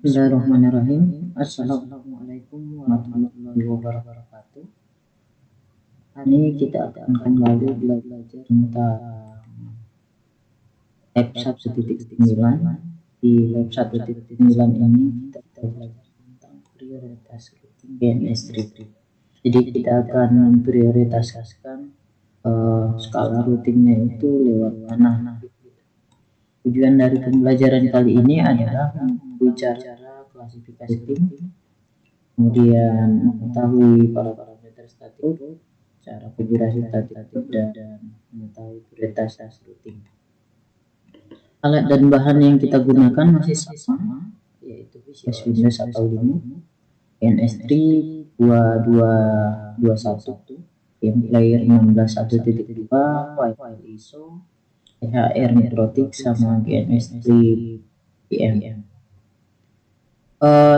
Bismillahirrahmanirrahim. Assalamualaikum warahmatullahi wabarakatuh. Hari ini kita akan kembali belajar tentang lab 1.9. Di lab 1.9 ini kita belajar tentang prioritas routing DNS tree. Jadi kita akan memprioritaskan skala routingnya itu lewat mana. Tujuan dari pembelajaran kali ini adalah membicara klasifikasi tim, kemudian mengetahui parameter statik, cara konfigurasi statik, dan mengetahui prioritas routing. Alat dan bahan yang kita gunakan masih sama, yaitu VCS Windows atau Linux, NS3 2221, game player 16.1.2, Wi-Fi ISO, THR Nitrotic, sama GNS3 PM.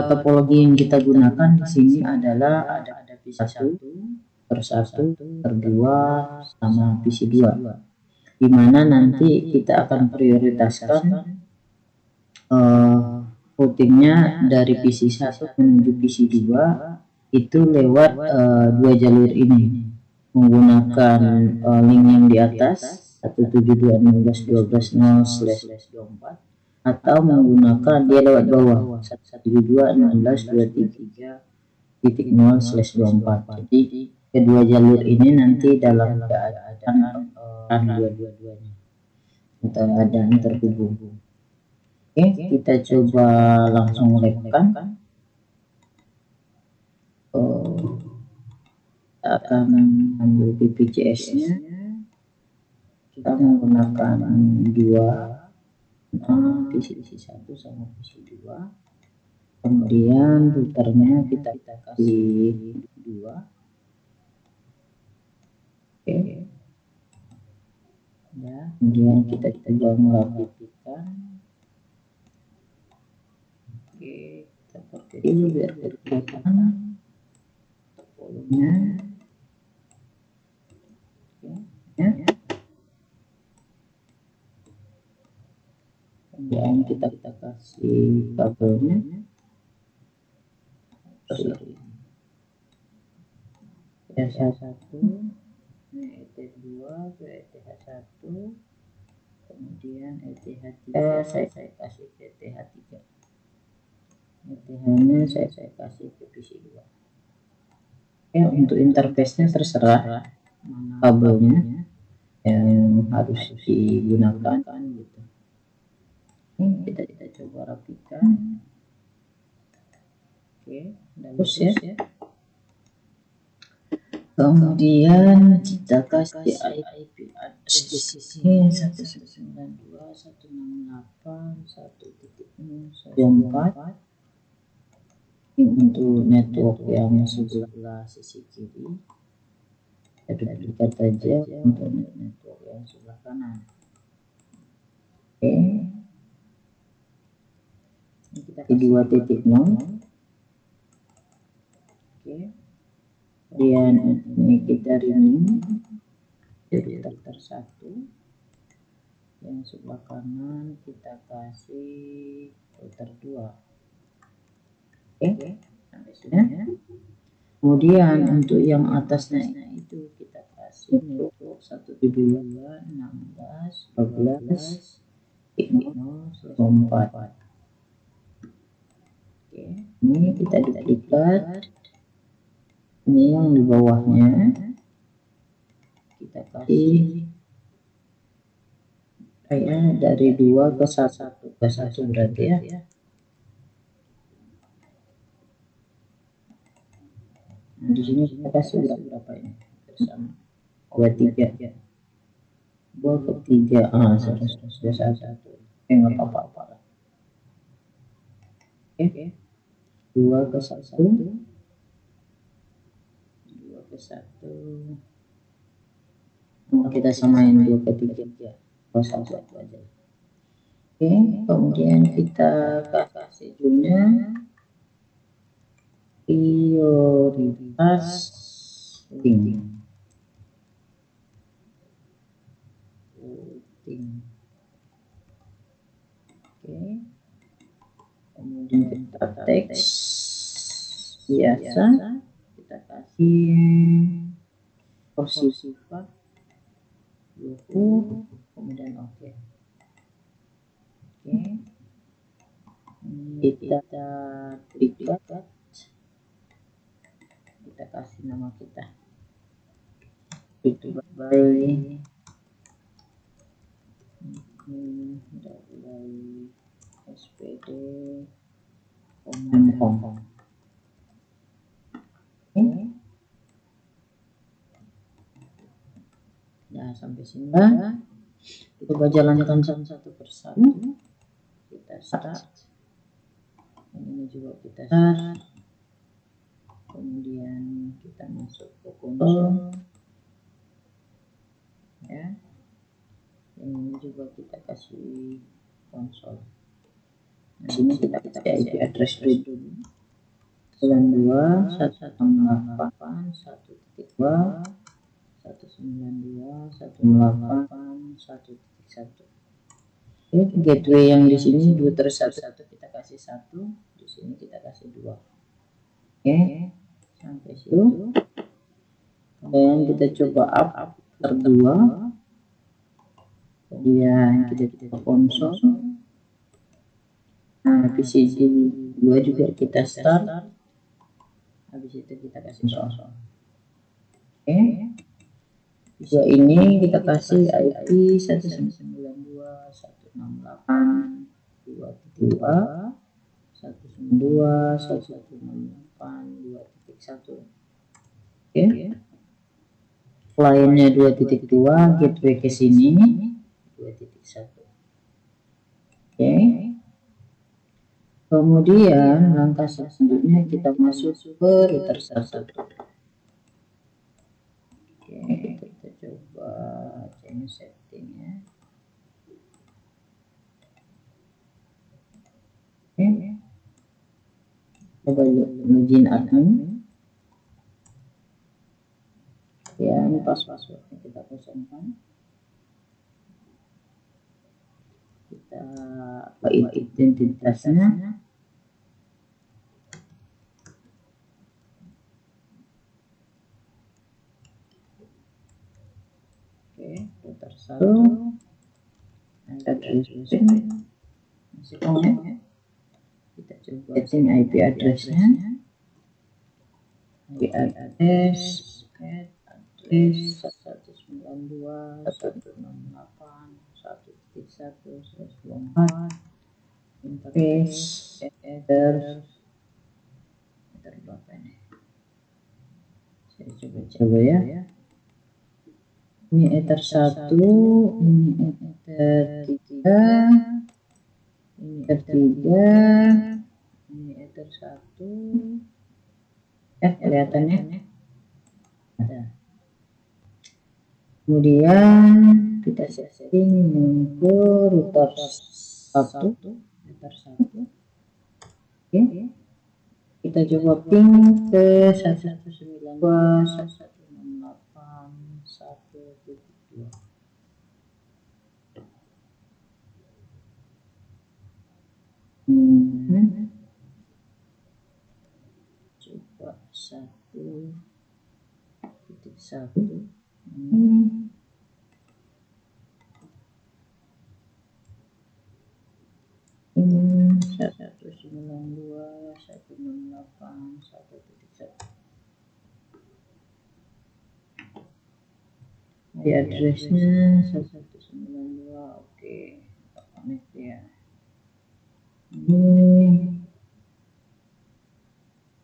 Topologi yang kita gunakan di sini adalah ada PC1 per 1 per 2 sama PC2, di mana nanti kita akan prioritaskan routingnya dari PC1 menuju PC2 itu lewat dua jalur ini, menggunakan link yang di atas 172.16.12.0/24 atau menggunakan dia lewat bawah 172.16.23.0/24. Jadi kedua jalur ini nanti dalam keadaan dua-duanya atau keadaan terhubung. Oke, kita coba langsung rekam. Kita akan ambil VPCS-nya. Kita menggunakan dua PC1 sama PC2, kemudian routernya kita kasih 2. Oke ya, kemudian kita coba melakukan. Oke, kita pakai dulu biar kelihatan volumenya. Ya. Kemudian kita kasih kabelnya ETH1 ETH2 ke ETH1, kemudian ETH3 saya kasih ke ETH3, ETH-nya saya kasih ke PC2. Ya, untuk interface-nya terserah mana kabelnya yang harus digunakan gitu. Ini kita coba rapikan. Oke, bagus ya. Kemudian kita kasih IP address di sini 192.168.1.0/24. Ini untuk network yang sebelah sisi kiri. Kita duplikat aja untuk network yang sebelah kanan. Oke. Kita kasih 2.0. Oke. Kemudian ini kita rename jadi router 1, yang sebelah kanan kita kasih router 2. Oke, sampai sini. Kemudian untuk yang atasnya itu kita kasih network 172.16.12.0/24. Oke, ini kita duplikat. Ini yang di bawahnya kita kasih dari 2 ke 1 berarti ya. Nah, di sini kita kasih berapa ini bersama 23 2 ke 3 sudah 1 nggak apa-apa. Oke, 2 ke 1 kita samain 2 ke 3 1 aja. Oke, kemudian kita kasih jumlah prioritas routing. Oke, kemudian kemudian teks biasa, kita kasih porsi sifat 20, kemudian oke. Kita duplikat, kita kasih nama kita itu by SPD Hongkong. Nah, sampai sini kita coba jalankan satu persatu. Kita start, ini juga kita start, kemudian kita masuk ke konsol ya, ini juga kita kasih konsol. Nah, sini kita kasih IP address dulu 92.168.1.2.192.168.1.1. Gateway yang di sini 2 terus 1 kita kasih 1, di sini kita kasih 2. Sampai situ. Kemudian kita coba up terdua, kemudian kita ke konsol. Nah, PCG 2 juga kita start, habis itu kita kasih konsol. Bisa ini kita kasih IP 192.168.2.2.1.1. Kliennya 2.2, gateway ke sini 2.1. Kemudian langkah selanjutnya kita masuk ke router 1. Kita coba change settingnya. Coba login admin. Ini passwordnya kita kosongkan. Kita identitasnya. Router 1. Address masih connect ya. Kita coba setting IP addressnya. IP address 192.168.1.1/4 interface ether berapa ini? Saya coba ya. Ini ether 1, ini ether 3, ini ether 3, ini ether 1. Kelihatannya ada. Kemudian kita setting ke router 1, kita coba ping ke 192.168.1.2. Coba 1.1. Ini 192.168.1.1. Di addressnya 192. Oke, connect ya. Ini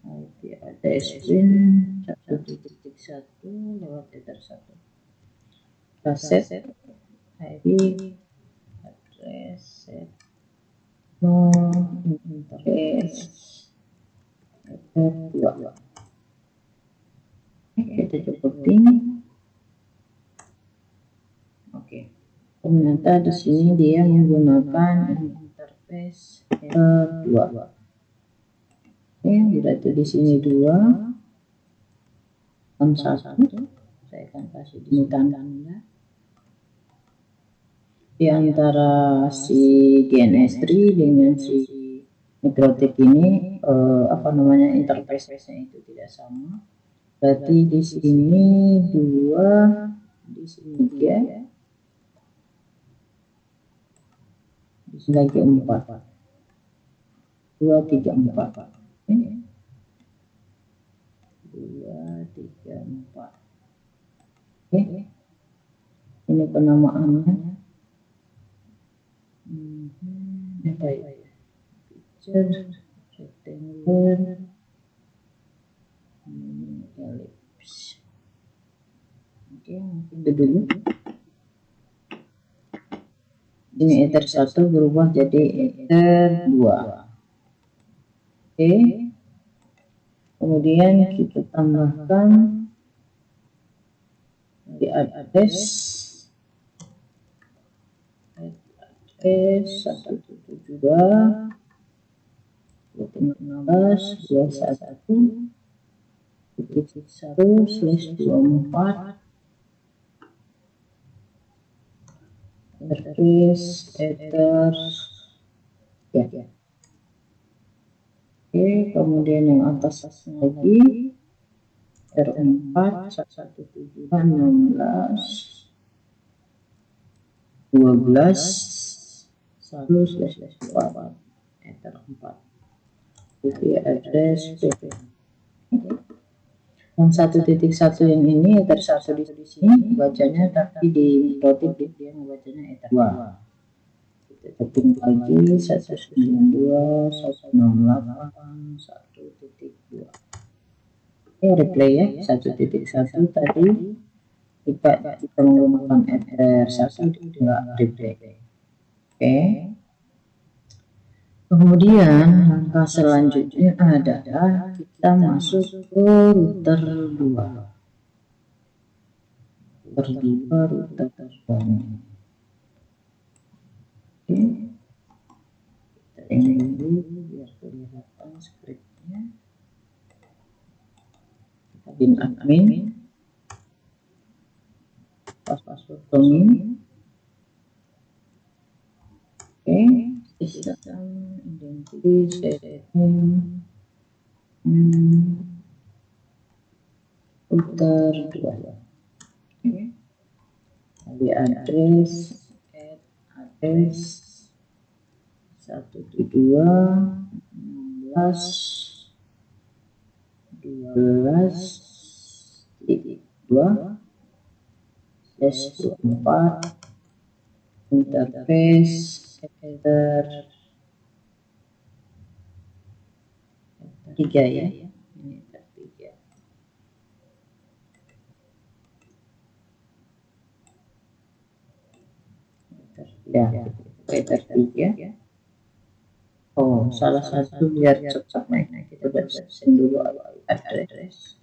IP address pin 1.1 lewat ether 1. Kita set IP address set no interface ether 2. Kita coba ping. Oke. Ternyata di sini dia menggunakan interface ether 2. Berarti di sini 2 dan 1. Saya akan kasih di sini tanda di antara si GNS3 dengan si mikrotik ini apa namanya, interface-nya itu tidak sama. Berarti di sini 2, di sini 3, di sini lagi 4. 2, 3, 4. Oke. 2, 3, 4. Oke. Ini penamaannya. Apa ya? Picture, rectangle, ellipse. Oke, mungkin itu dulu. Ini ether 1 berubah jadi ether 2. Oke. Kemudian kita tambahkan di address 172 16.21.1/24 interface ether ya. Oke, kemudian yang atas lagi R4 172 16.12 ether 4 IP address PP. Yang 1.1 yang ini ether 1 di sini bacanya, tapi di mikrotik dia membacanya ether 2. Kita ketik lagi 192.168.1.2. Replay ya. 1.1 tadi jika kita menggunakan ether 1 tidak replay. Oke. Kemudian langkah selanjutnya adalah kita masuk ke router 2. Router terbang. Oke. Kita ini dulu biar kelihatan scriptnya. Kita bin admin. Password login. Oke. Sistem identity setting router 2. Oke. Di address 172.16.12.24 interface ether 3 ya. Ini ether 3. Ya, ether 3. Oh, salah satu biar cepat naiknya kita batasin dulu address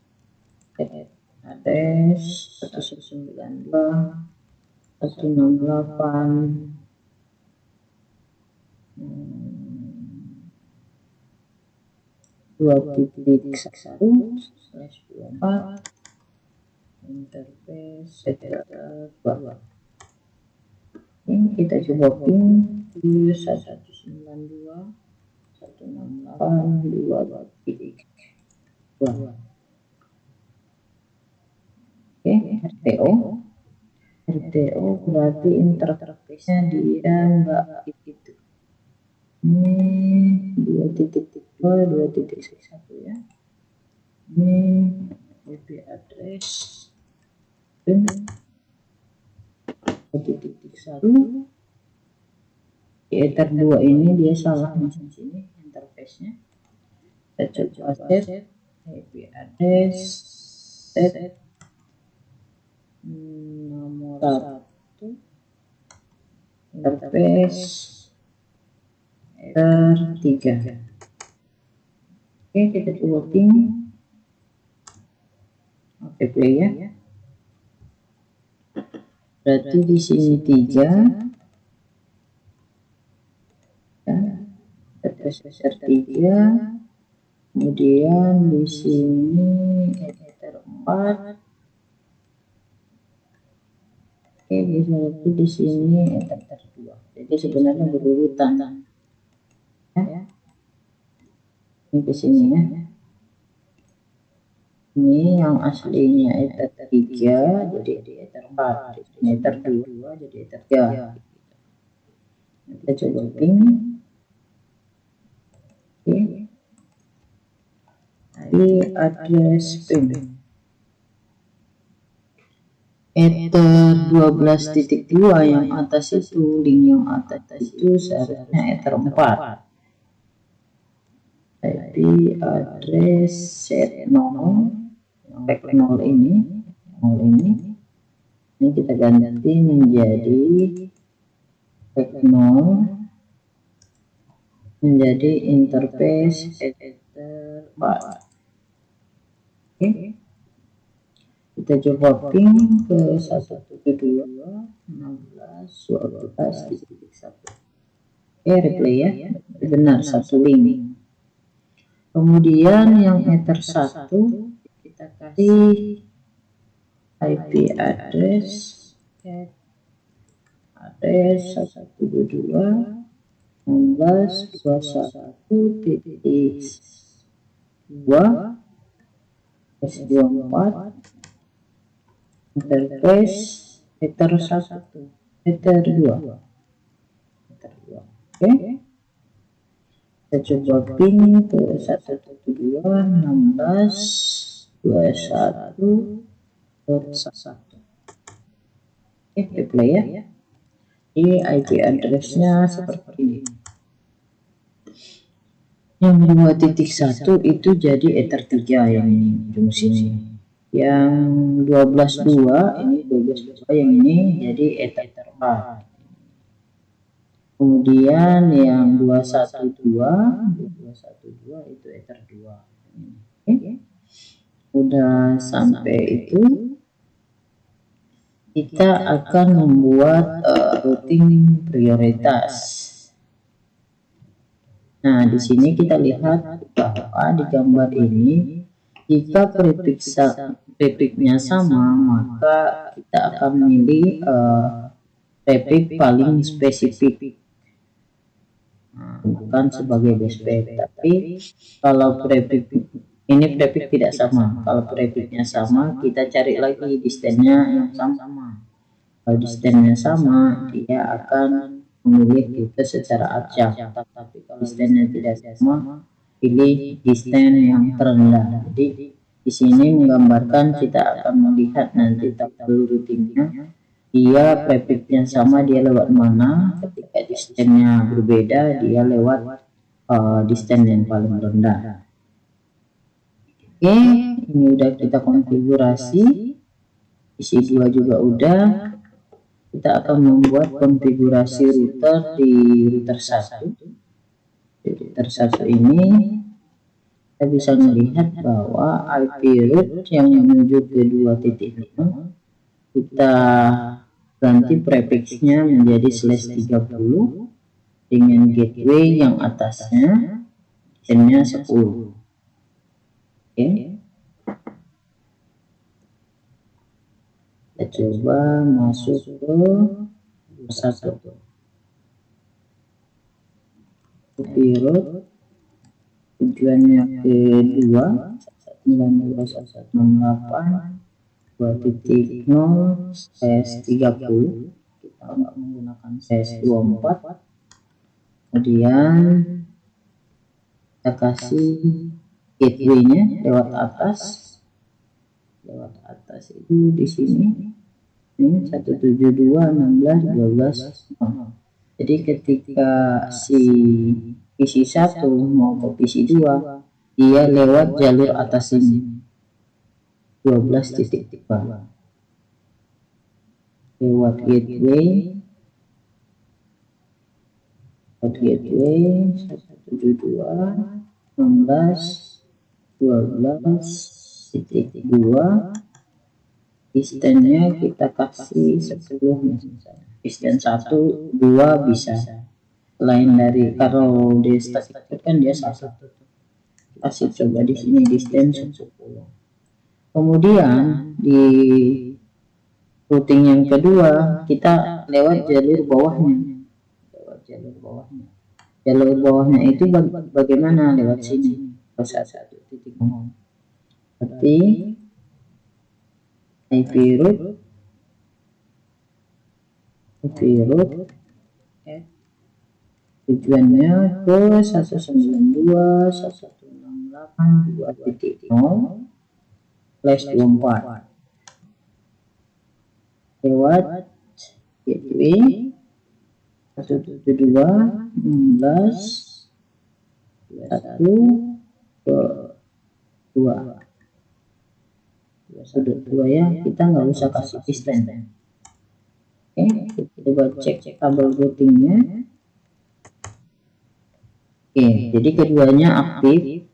192.168.2.1/24 interface ether 2. Ini kita coba ping ke 192.168.2.2. Oke, RTO berarti interface-nya dia enggak itu. Ini 2.2 2.1 ya. Ini IP address 2.1. Di ether 2 ini dia salah masuk sini interface-nya. Kita coba set IP address set nomor 1 interface ether 3. Oke, kita coba ping. Oke, play ya. Berarti di sini 3 ya, ether 3. Kemudian di sini ether 4. Oke, berarti di sini ether 2. Jadi sebenarnya berurutan ya. Ini ke sini ya. Ini yang aslinya ether 3 jadi ether 4, ini ether 2 jadi ether 3. Kita coba ping. Oke. Di address ping ether 12.2 yang atas itu, link yang atas itu seharusnya ether 4. Tapi address set 0 yang back 0 ini kita ganti menjadi back 0 menjadi interface ether 4. Oke. Kita coba ping ke 172.16.12.1. Oke, replay ya. Benar, satu link. Kemudian yang ether 1 kita kasih IP address 172.16.21.2 S24 interface ether 1 ether 2. Oke, kita coba ping ke 172.16.21.1. Oke, replay ya. Ini IP addressnya seperti ini. Yang 2.1 itu jadi ether 3 yang ini ujung sini. Yang 12.2 ini 12.2 yang ini jadi ether 4. Kemudian yang 212 itu ether 2. Oke. Udah sampai itu, kita akan membuat routing prioritas. Nah, di sini kita lihat bahwa di gambar ini, jika prefixnya sama, maka kita akan memilih prefix paling spesifik. Nah, bukan sebagai base pair, tapi kalau prefix ini prefix tidak sama, kalau prefixnya sama, kita cari lagi distance-nya yang sama. Kalau distance-nya sama, dia akan memilih rute secara acak. Tapi kalau distance-nya tidak sama, pilih distance yang terendah. Jadi di sini menggambarkan kita akan melihat nanti tabel routingnya, dia prefixnya sama, dia lewat mana. Ketika distance-nya berbeda, dia lewat distance yang paling rendah. Oke, ini udah kita konfigurasi. Isi 2 juga udah. Kita akan membuat konfigurasi router di router 1. Di router 1 ini kita bisa melihat bahwa IP route yang menuju ke 2.5 kita ganti prefixnya menjadi /30 dengan gateway yang atasnya nya 10. Oke. Kita coba masuk ke 1. Copy route tujuannya ke 2.19.2.0/30. Kita menggunakan /24. Kemudian kita kasih gateway-nya lewat atas itu di sini. Ini 172.16.12. Jadi ketika si PC1 mau ke PC2, dia lewat jalur atas ini 12.4 lewat gateway 172.16.12.2. distance-nya kita kasih 10 misalnya. Distance 1, 2 bisa. Selain dari kalau di static kan dia 1. Kasih coba di sini distance 10. Kemudian di routing yang kedua kita lewat jalur bawahnya. Jalur bawahnya itu bagaimana? Lewat sini. 1.1.0. Tapi IP root tujuannya ke 192.168.2.0/24 lewat gateway 172.16.2 ya, kita nggak usah kasih distant. Oke, kita coba cek tabel routingnya. Oke, jadi keduanya aktif.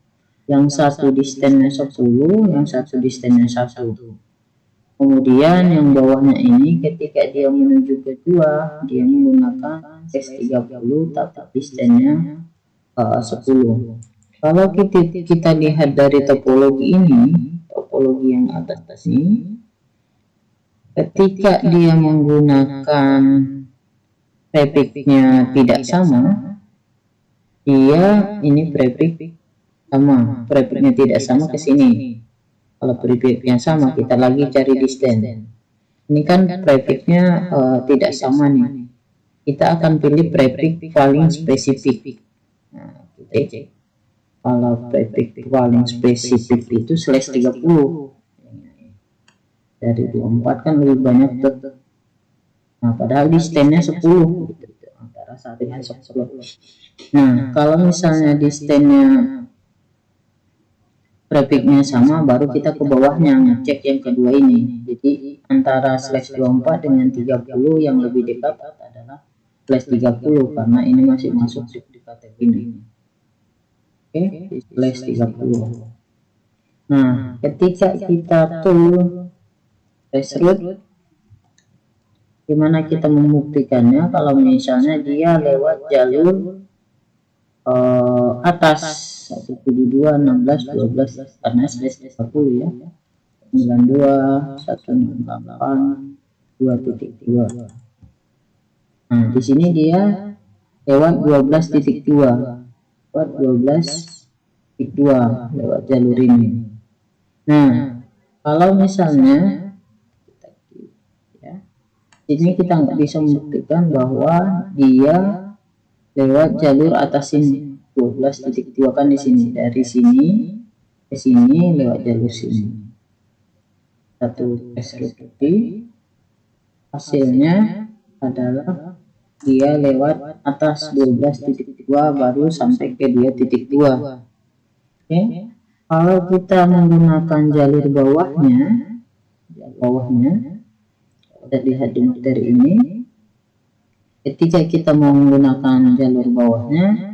Yang satu distannya 10, yang satu distannya 1. Kemudian yang bawahnya ini ketika dia menuju ke 2, dia menggunakan S30 tapi distannya 10. Kalau kita lihat dari topologi ini, topologi yang atas ini, ketika dia menggunakan prefixnya tidak sama, dia ini prefix sama, prefixnya tidak sama ke sini. Kalau prefixnya sama, kita lagi cari distance. Ini kan prefixnya tidak sama nih. Kita akan pilih prefix paling spesifik. Nah, kita cek. Kalau prefix paling spesifik itu /30. Dari 24 kan lebih banyak tuh. Nah, padahal distance-nya 10 gitu. Antara 1 dan 10. Nah, kalau misalnya distance-nya prefixnya sama, baru kita ke bawahnya ngecek yang kedua ini. Jadi antara /24 dengan 30 yang lebih dekat adalah /30 karena ini masih masuk di kategori ini. Oke, /30. Nah, ketika kita tuh root, gimana kita membuktikannya? Kalau misalnya dia lewat jalur atas 172.16.12 karena /30 ya, 92.168.2.2. Nah, di sini dia lewat 12.2, lewat jalur ini. Nah, kalau misalnya ini kita nggak bisa membuktikan bahwa dia lewat jalur atas ini 12.2 kan di sini, dari sini ke sini lewat jalur sini. Satu tes bukti hasilnya adalah dia lewat atas 12.2 baru sampai ke 2.2. Oke, kalau kita menggunakan jalur bawahnya kita lihat di materi ini, ketika kita mau menggunakan jalur bawahnya,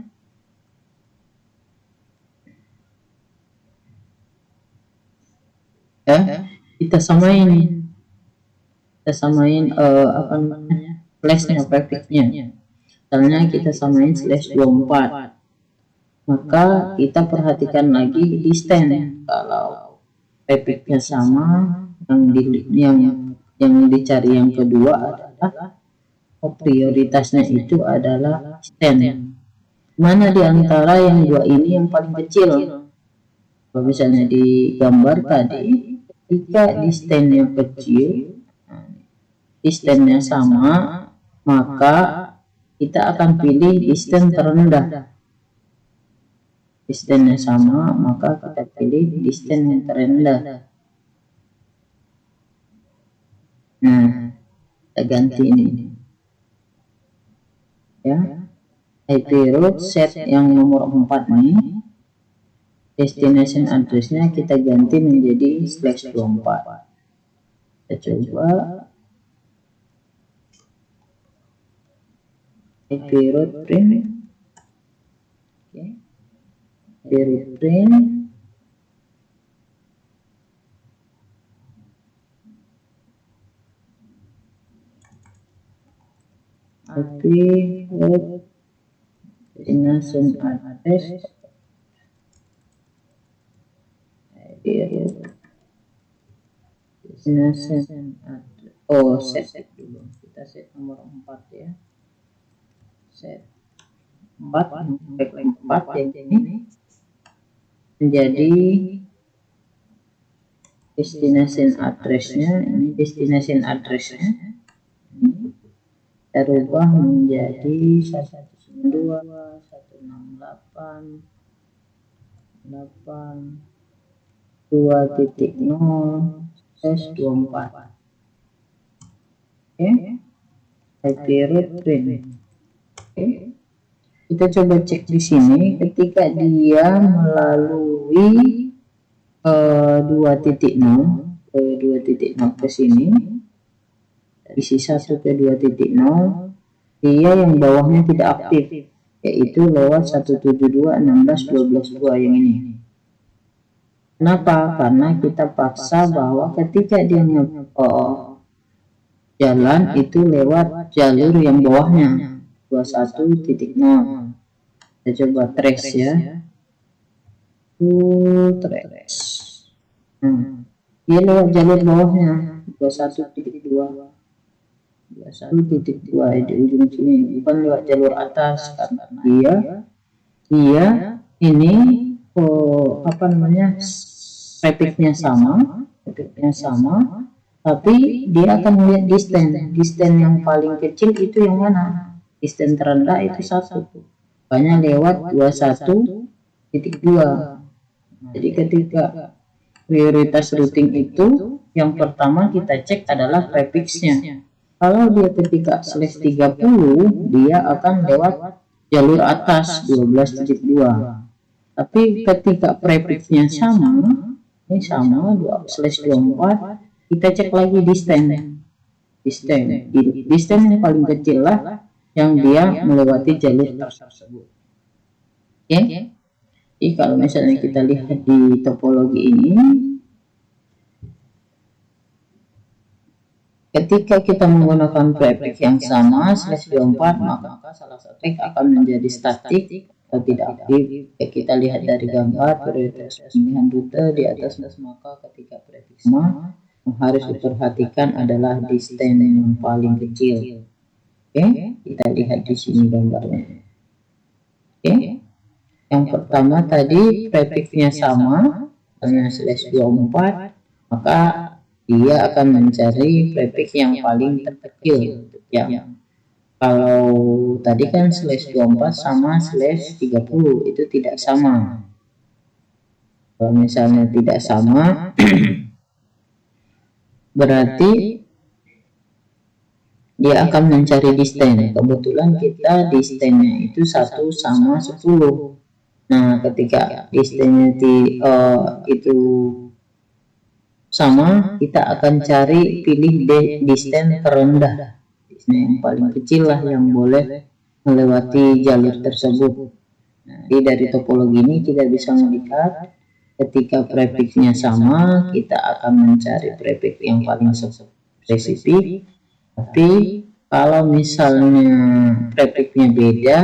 kita samain apa namanya, flashnya, prefixnya. Misalnya kita samain /24, maka kita perhatikan lagi distance. Kalau prefixnya sama, yang dicari yang kedua adalah prioritasnya itu adalah distance. Mana di antara yang dua ini yang paling kecil? Kalau misalnya di gambar tadi, ketika distance-nya kecil, distance-nya sama, maka kita akan pilih distance terendah. Distance-nya sama, maka kita pilih distance yang terendah. Nah, kita ganti ini ya, IP root set yang nomor 4 nih, destination address-nya kita ganti menjadi /24. Kita coba IP root print. Oke, IP root print IP root destination address, IP root destination address. Set dulu, kita set nomor 4 ya, set 4 yang ini menjadi destination address-nya. Ini destination address-nya kita rubah menjadi 192.168.2.0/24. Oke, IP root print. Oke, kita coba cek di sini ketika dia melalui 2.0 ke sini, isi 1 ke 2.0, dia yang bawahnya tidak aktif, yaitu lewat 172.16.12.2 yang ini. Kenapa? Karena kita paksa bahwa ketika dia jalan itu lewat jalur yang bawahnya 21.0. Kita coba trace ya, trace. Dia lewat jalur bawahnya 21.2 di ujung sini, bukan lewat jalur atas, karena dia ini trafficnya sama, tapi dia akan melihat distance yang paling kecil itu yang mana, distance terendah itu 1, banyak lewat 21.2. Jadi ketika prioritas routing itu yang pertama kita cek adalah prefixnya. Kalau dia ketika /30, dia akan lewat jalur atas 12.2. Tapi ketika prefixnya sama, ini sama 2/24, kita cek lagi distance yang paling kecil lah yang dia melewati jalur tersebut. Oke. Jadi kalau misalnya kita lihat di topologi ini, ketika kita menggunakan prefix yang sama /24, maka salah satu akan menjadi statik atau tidak aktif. Kita lihat dari gambar prioritas pemilihan rute di atas, maka ketika prefix sama, yang harus diperhatikan adalah distance yang paling kecil. Oke, kita lihat di sini gambarnya. Oke, yang pertama tadi prefixnya sama, hanya /24, maka dia akan mencari prefix yang paling terkecil. Kalau tadi kan /24 sama /30, itu tidak sama. Kalau misalnya tidak sama, berarti dia akan mencari distance. Kebetulan kita distance-nya itu 1 sama 10. Nah, ketika distance-nya itu sama, kita akan cari pilih distance terendah, yang paling kecil lah yang boleh melewati jalur tersebut. Nah, jadi dari topologi ini kita bisa melihat ketika prefixnya sama, kita akan mencari prefix yang paling spesifik. Tapi kalau misalnya prefixnya beda,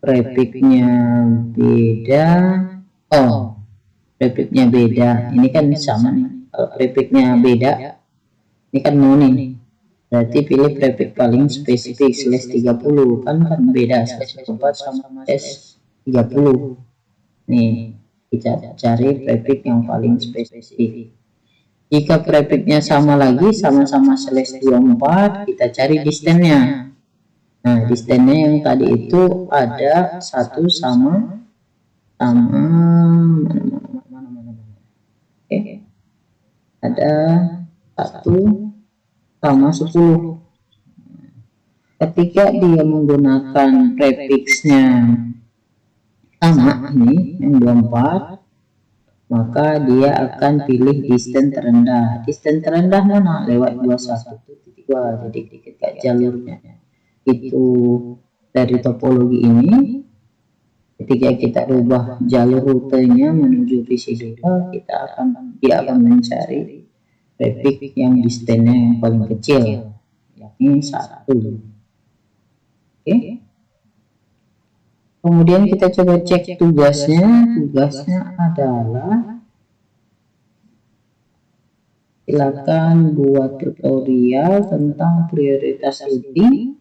prefixnya beda, ini kan sama nih. Kalau prefixnya beda, ini kan mono, berarti pilih prefix paling spesifik /30, kan beda /24 sama /30. Nih, kita cari prefix yang paling spesifik. Jika prefixnya sama lagi, sama-sama /24, kita cari distance-nya. Nah, distance-nya yang tadi itu ada 1 sama ada 1 sama 10. Ketika dia menggunakan prefixnya sama, ini yang 24, maka dia akan pilih distance terendah. Distance terendah mana? Lewat 21.2. Jadi ketika jalurnya itu dari topologi ini, ketika kita rubah jalur rutenya menuju visi 2, dia akan mencari prefix yang distance-nya yang paling kecil, yakni 1. Oke. Kemudian kita coba cek tugasnya. Tugasnya adalah, silakan buat tutorial tentang prioritas routing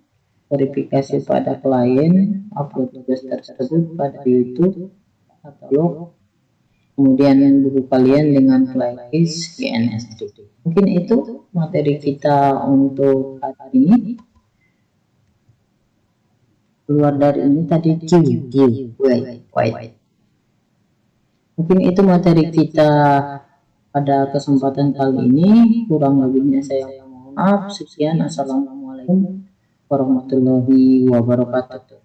verifikasi pada klien, upload tugas tersebut pada YouTube atau blog, kemudian buku kalian dengan playlist GNS3. Mungkin itu materi kita untuk hari ini. Keluar dari ini tadi wait. Mungkin itu materi kita pada kesempatan kali ini. Kurang lebihnya saya mohon maaf. Sekian, assalamualaikum warahmatullahi wabarakatuh.